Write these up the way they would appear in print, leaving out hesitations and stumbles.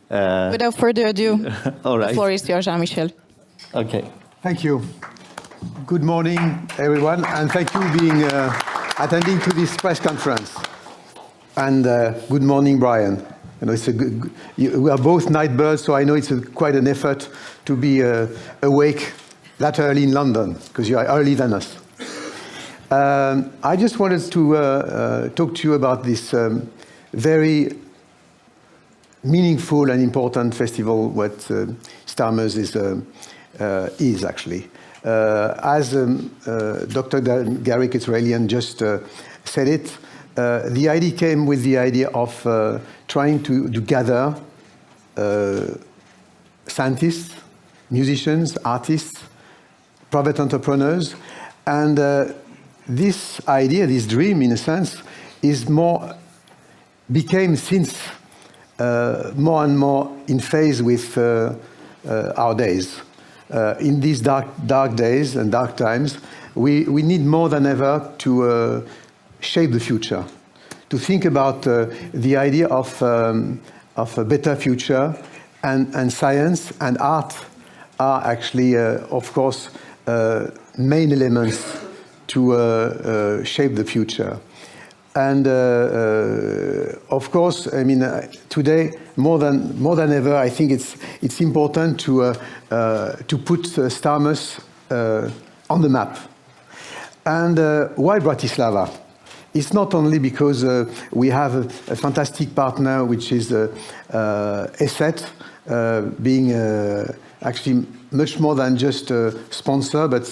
Without further ado, All right. the floor is yours, Jean-Michel. Okay. Thank you. Good morning, everyone, and thank you for being attending to this press conference. And good morning, Brian. You know, it's a good. We are both night birds, so I know it's quite an effort to be awake that early in London because you are early than us. I just wanted to talk to you about this very meaningful and important festival, what STARMUS is actually. As Dr. Gary Israelian just said it, the idea came with the idea of trying to gather scientists, musicians, artists, private entrepreneurs, and this idea, this dream, in a sense, became since more and more in phase with our days. In these dark days and dark times, we need more than ever to shape the future, to think about the idea of a better future, and science and art are actually, of course, main elements to shape the future. And of course, I mean, today more than ever, I think it's important to put STARMUS on the map. And why Bratislava? It's not only because we have a fantastic partner, which is ESET, being actually much more than just a sponsor, but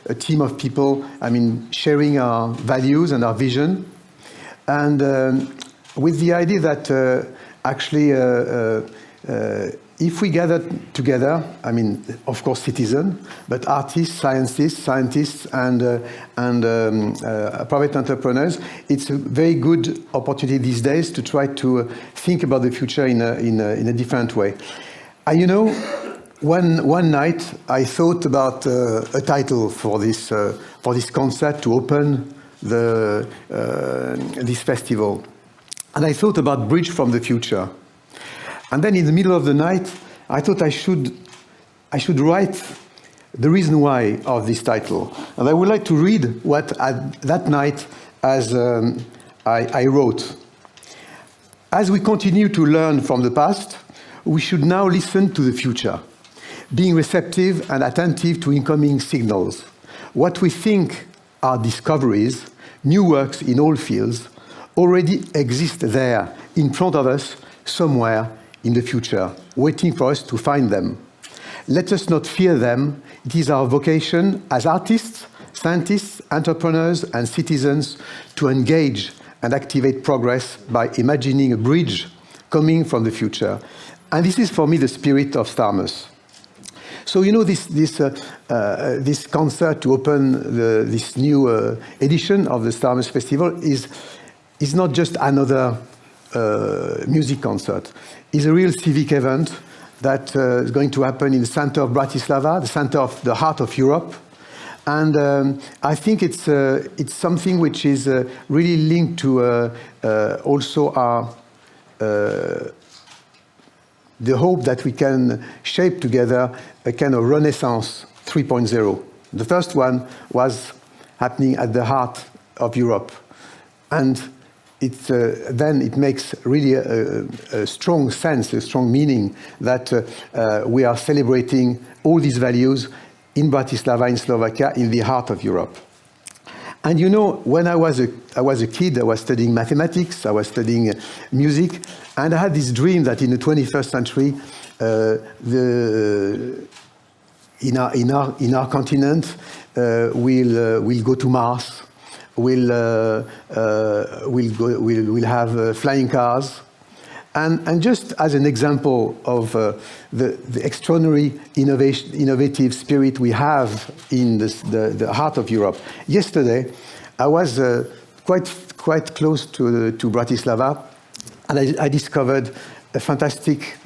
a team of people, I mean, sharing our values and our vision. And with the idea that actually, if we gather together, I mean, of course, citizens, but artists, scientists, and private entrepreneurs, it's a very good opportunity these days to try to think about the future in a different way. And you know, one night I thought about a title for this concert to open this festival, and I thought about Bridge from the Future. And then in the middle of the night, I thought I should write the reason why of this title. And I would like to read what that night as I wrote. As we continue to learn from the past, we should now listen to the future, being receptive and attentive to incoming signals. What we think are discoveries, new works in all fields, already exist there in front of us somewhere in the future, waiting for us to find them. Let us not fear them. It is our vocation as artists, scientists, entrepreneurs, and citizens to engage and activate progress by imagining a bridge coming from the future. And this is, for me, the spirit of STARMUS. So, you know, this concert to open this new edition of the STARMUS Festival is not just another music concert. It's a real civic event that is going to happen in the center of Bratislava, the center of the heart of Europe. And I think it's something which is really linked to also our the hope that we can shape together a kind of Renaissance 3.0. The first one was happening at the heart of Europe. And then it makes really a strong sense, a strong meaning that we are celebrating all these values in Bratislava, in Slovakia, in the heart of Europe. And you know, when I was a kid, I was studying mathematics, I was studying music, and I had this dream that in the 21st century, in our continent, we'll go to Mars. We'll have flying cars, and just as an example of the extraordinary innovative spirit we have in the heart of Europe. Yesterday, I was quite close to Bratislava, and I discovered a fantastic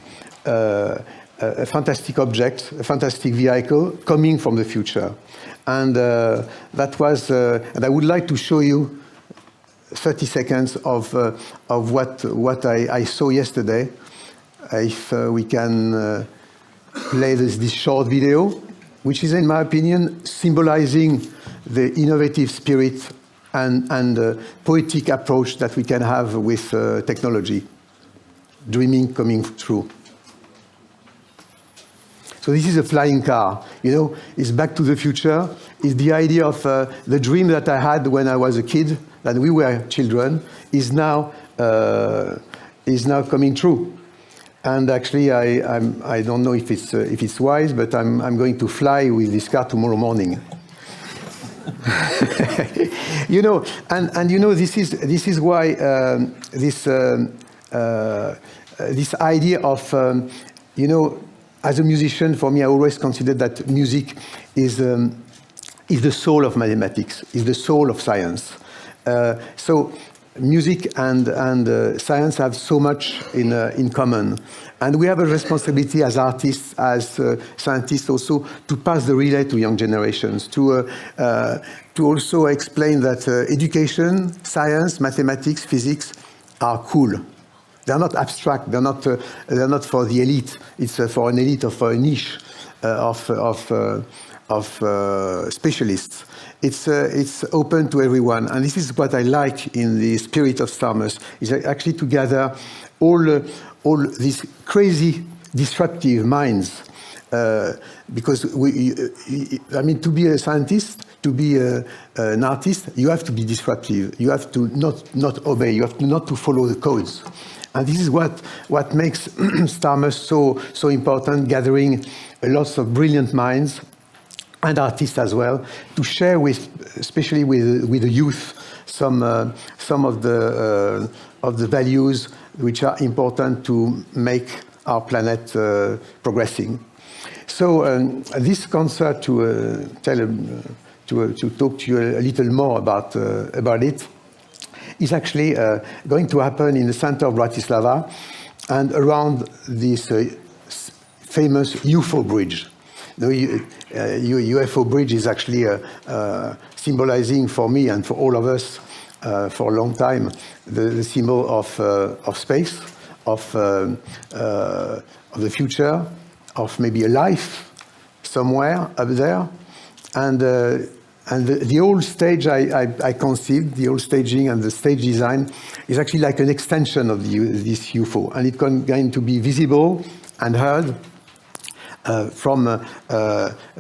object, a fantastic vehicle coming from the future. And that was, and I would like to show you 30 seconds of what I saw yesterday. if we can play this short video, which is, in my opinion, symbolizing the innovative spirit and poetic approach that we can have with technology, dreaming coming true. So this is a flying car, you know, it's Back to the Future. It's the idea of the dream that I had when I was a kid, that we were children, is now coming true. And actually, I don't know if it's wise, but I'm going to fly with this car tomorrow morning. You know, and you know, this is why this idea of you know, as a musician, for me, I always considered that music is the soul of mathematics, is the soul of science. So music and science have so much in common. And we have a responsibility as artists, as scientists also, to pass the relay to young generations, to also explain that education, science, mathematics, physics are cool. They're not abstract. They're not for the elite. It's for an elite, or for a niche of specialists. It's open to everyone, and this is what I like in the spirit of STARMUS. Is actually to gather all these crazy, disruptive minds. Because I mean, to be a scientist, to be an artist, you have to be disruptive. You have to not obey. You have to not to follow the codes. And this is what makes STARMUS so important, gathering lots of brilliant minds and artists as well, to share with, especially with the youth, some of the values which are important to make our planet progressing. So this concert, to talk to you a little more about it, is actually going to happen in the center of Bratislava and around this famous UFO bridge. The UFO bridge is actually symbolizing for me and for all of us for a long time the symbol of space, of the future, of maybe a life somewhere up there, and the old stage I conceived, the old staging and the stage design is actually like an extension of this UFO, and it's going to be visible and heard from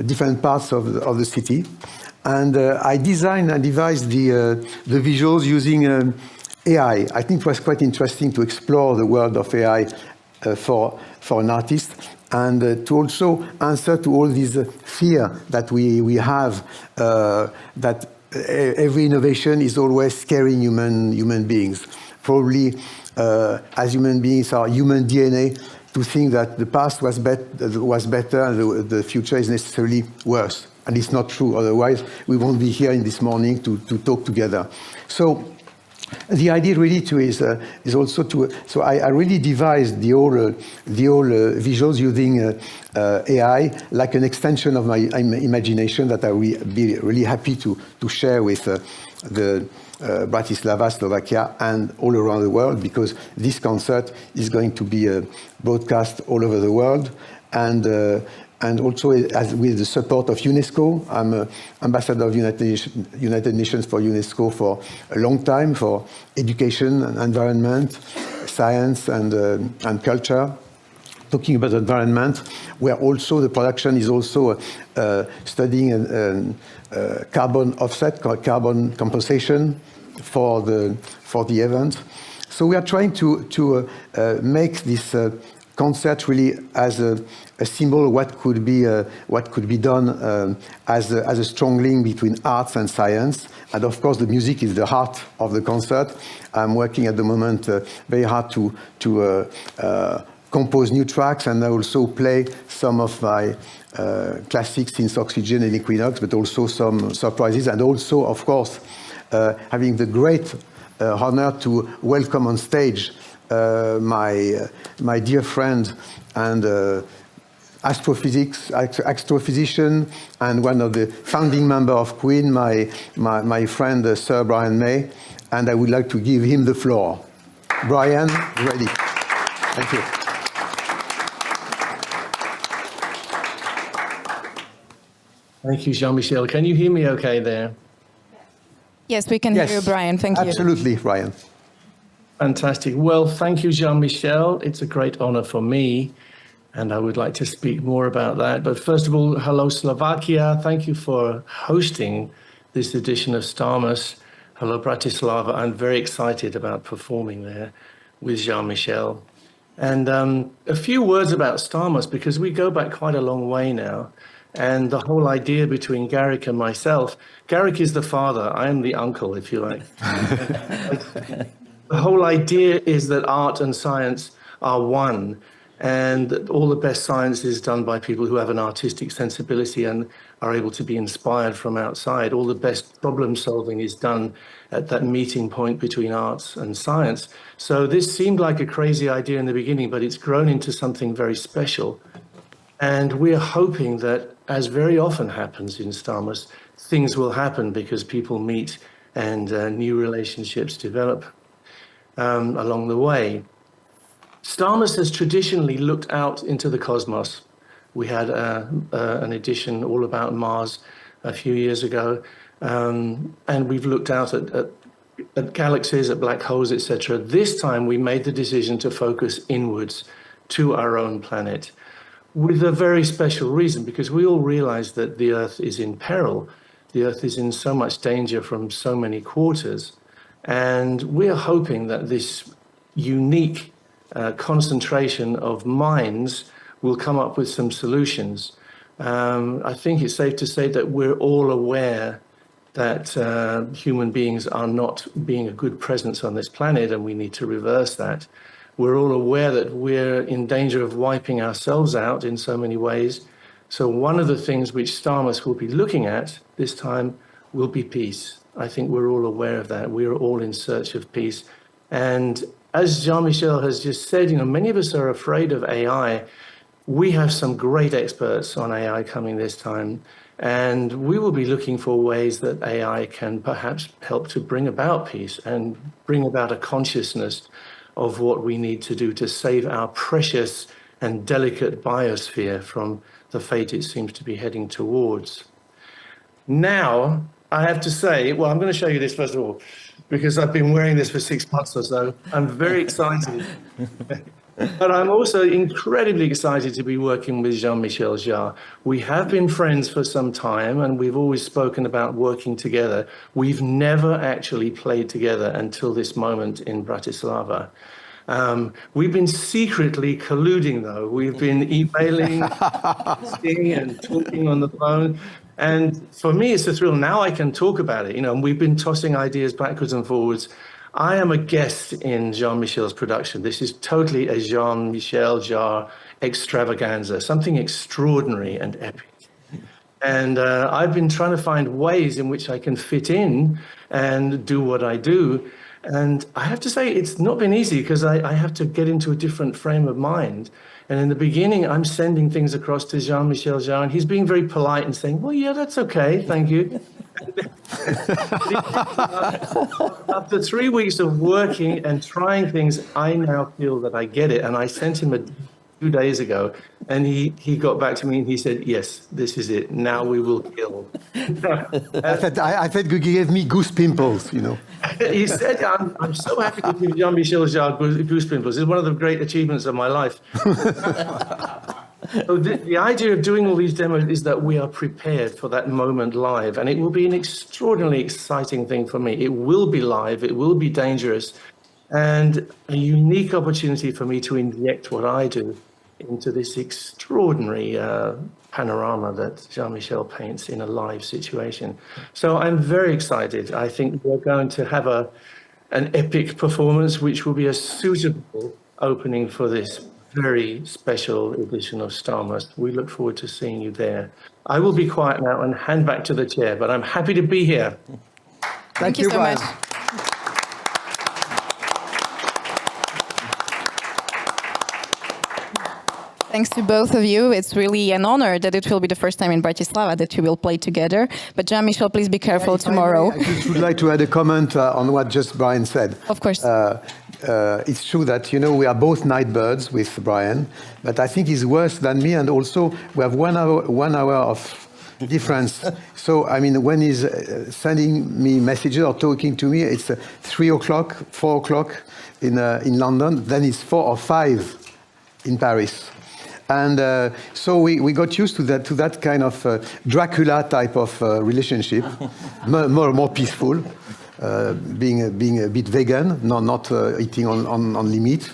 different parts of the city. And I designed and devised the visuals using AI. I think it was quite interesting to explore the world of AI for an artist, and to also answer to all this fear that we have, that every innovation is always scaring human beings. Probably, as human beings, our human DNA to think that the past was better and the future is necessarily worse. And it's not true. Otherwise, we won't be here in this morning to talk together. So the idea really is also to. So I really devised the whole visuals using AI like an extension of my imagination that I will be really happy to share with the Bratislava, Slovakia, and all around the world, because this concert is going to be broadcast all over the world, and also with the support of UNESCO. I'm ambassador of United Nations for UNESCO for a long time, for education and environment, science and culture. Talking about environment, where also the production is also studying carbon offset, carbon compensation for the event. So we are trying to make this concert really as a symbol of what could be done as a strong link between arts and science. And of course, the music is the heart of the concert. I'm working at the moment very hard to compose new tracks, and I also play some of my classics since Oxygen and Equinox, but also some surprises, and also, of course, having the great honor to welcome on stage my dear friend and astrophysician and one of the founding members of Queen, my friend Sir Brian May, and I would like to give him the floor. Brian, ready. Thank you. Thank you, Jean-Michel. Can you hear me okay there? Yes, we can hear you, Brian. Thank you. Absolutely, Ryan. Fantastic. Well, thank you, Jean-Michel. It's a great honor for me, and I would like to speak more about that. But first of all, hello, Slovakia. Thank you for hosting this edition of STARMUS. Hello, Bratislava. I'm very excited about performing there with Jean-Michel. And a few words about STARMUS, because we go back quite a long way now. And the whole idea between Garrick and myself, Garrick is the father, I am the uncle, if you like. The whole idea is that art and science are one, and that all the best science is done by people who have an artistic sensibility and are able to be inspired from outside. All the best problem solving is done at that meeting point between arts and science. So this seemed like a crazy idea in the beginning, but it's grown into something very special. And we're hoping that, as very often happens in STARMUS, things will happen because people meet and new relationships develop along the way. STARMUS has traditionally looked out into the cosmos. We had an edition all about Mars a few years ago, and we've looked out at galaxies, at black holes, etc. This time we made the decision to focus inwards to our own planet, with a very special reason, because we all realize that the Earth is in peril. The Earth is in so much danger from so many quarters. And we're hoping that this unique concentration of minds will come up with some solutions. I think it's safe to say that we're all aware that human beings are not being a good presence on this planet, and we need to reverse that. We're all aware that we're in danger of wiping ourselves out in so many ways. So one of the things which STARMUS will be looking at this time will be peace. I think we're all aware of that. We're all in search of peace. And as Jean-Michel has just said, many of us are afraid of AI. We have some great experts on AI coming this time, and we will be looking for ways that AI can perhaps help to bring about peace and bring about a consciousness of what we need to do to save our precious and delicate biosphere from the fate it seems to be heading towards. Now, I have to say, well, I'm going to show you this first of all, because I've been wearing this for 6 months or so. I'm very excited. But I'm also incredibly excited to be working with Jean-Michel Jarre. We have been friends for some time, and we've always spoken about working together. We've never actually played together until this moment in Bratislava. We've been secretly colluding, though. We've been emailing, and talking on the phone. And for me, it's a thrill. Now I can talk about it, and we've been tossing ideas backwards and forwards. I am a guest in Jean-Michel's production. This is totally a Jean-Michel Jarre extravaganza, something extraordinary and epic. And I've been trying to find ways in which I can fit in and do what I do. And I have to say, it's not been easy, because I have to get into a different frame of mind. And in the beginning, I'm sending things across to Jean-Michel Jarre, and he's being very polite and saying, well, yeah, that's okay, thank you. After 3 weeks of working and trying things, I now feel that I get it. And I sent him 2 days ago, and he got back to me and he said, yes, this is it. Now we will kill. I said you gave me goose pimples, He said, I'm so happy to give Jean-Michel Jarre goose pimples. It's one of the great achievements of my life. So the idea of doing all these demos is that we are prepared for that moment live, and it will be an extraordinarily exciting thing for me. It will be live, it will be dangerous, and a unique opportunity for me to inject what I do into this extraordinary panorama that Jean-Michel paints in a live situation. So I'm very excited. I think we're going to have an epic performance, which will be a suitable opening for this very special edition of STARMUS. We look forward to seeing you there. I will be quiet now and hand back to the chair, but I'm happy to be here. Thank you so Brian. much. Thanks to both of you. It's really an honor that it will be the first time in Bratislava that you will play together. But Jean-Michel, please be careful tomorrow. I just would like to add a comment on what just Brian said. Of course. It's true that, we are both night birds with Brian, but I think he's worse than me, and also we have 1 hour of difference. So, I mean, when he's sending me messages or talking to me, it's 3 o'clock, 4 o'clock in London, then it's 4 or 5 in Paris. And so we got used to that kind of Dracula type of relationship, more peaceful, being a bit vegan, not eating only meat,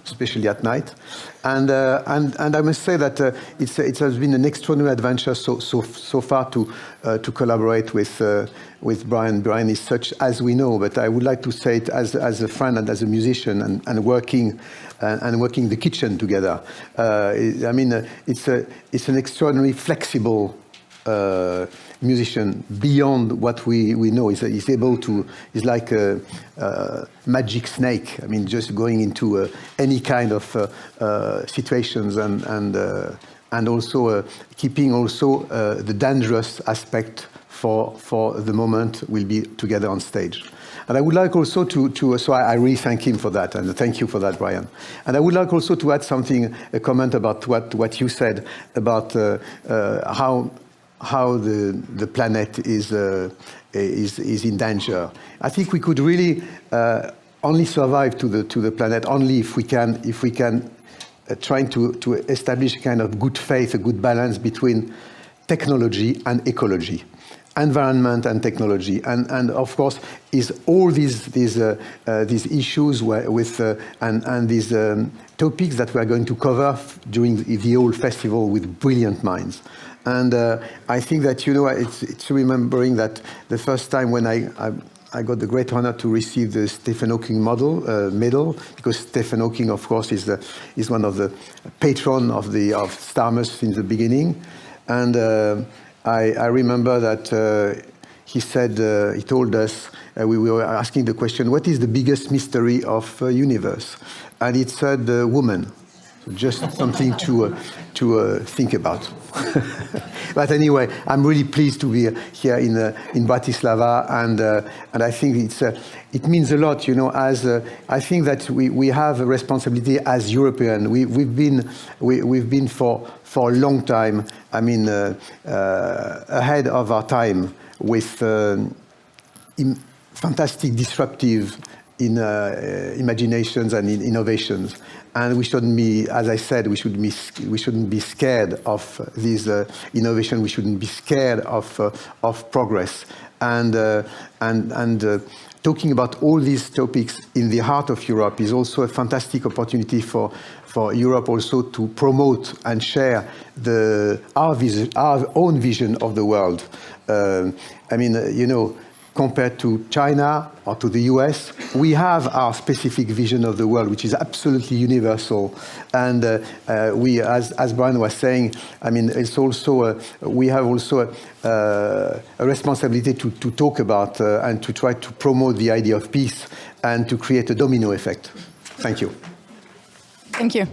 especially at night. And I must say that it has been an extraordinary adventure so far to collaborate with Brian. Brian is such as we know, but I would like to say it as a friend and as a musician and working the kitchen together. I mean, it's an extraordinarily flexible musician beyond what we know. He's able to. He's like a magic snake. I mean, just going into any kind of situations and also keeping also the dangerous aspect for the moment we'll be together on stage. And I would like also so I really thank him for that, and thank you for that, Brian. And I would like also to add a comment about what you said about how the planet is in danger. I think we could really only survive to the planet only if we can trying to establish a kind of good faith, a good balance between technology and ecology, environment and technology, and of course is all these issues with and these topics that we are going to cover during the whole festival with brilliant minds. And I think that it's remembering that the first time when I got the great honor to receive the Stephen Hawking medal, because Stephen Hawking, of course, is one of the patron of STARMUS since the beginning. And I remember that he said, he told us, we were asking the question, what is the biggest mystery of universe? And it said woman. Just something to think about. But anyway, I'm really pleased to be here in Bratislava, and I think it means a lot. As I think that we have a responsibility as European. We've been for a long time. I mean, ahead of our time with fantastic disruptive imaginations and innovations. And we shouldn't be, as I said, we shouldn't be scared of this innovation. We shouldn't be scared of progress. And talking about all these topics in the heart of Europe is also a fantastic opportunity for Europe also to promote and share our own vision of the world. I mean, compared to China or to the US, we have our specific vision of the world, which is absolutely universal. And we, as Brian was saying, I mean, it's also we have also a responsibility to talk about and to try to promote the idea of peace and to create a domino effect. Thank you. Thank you.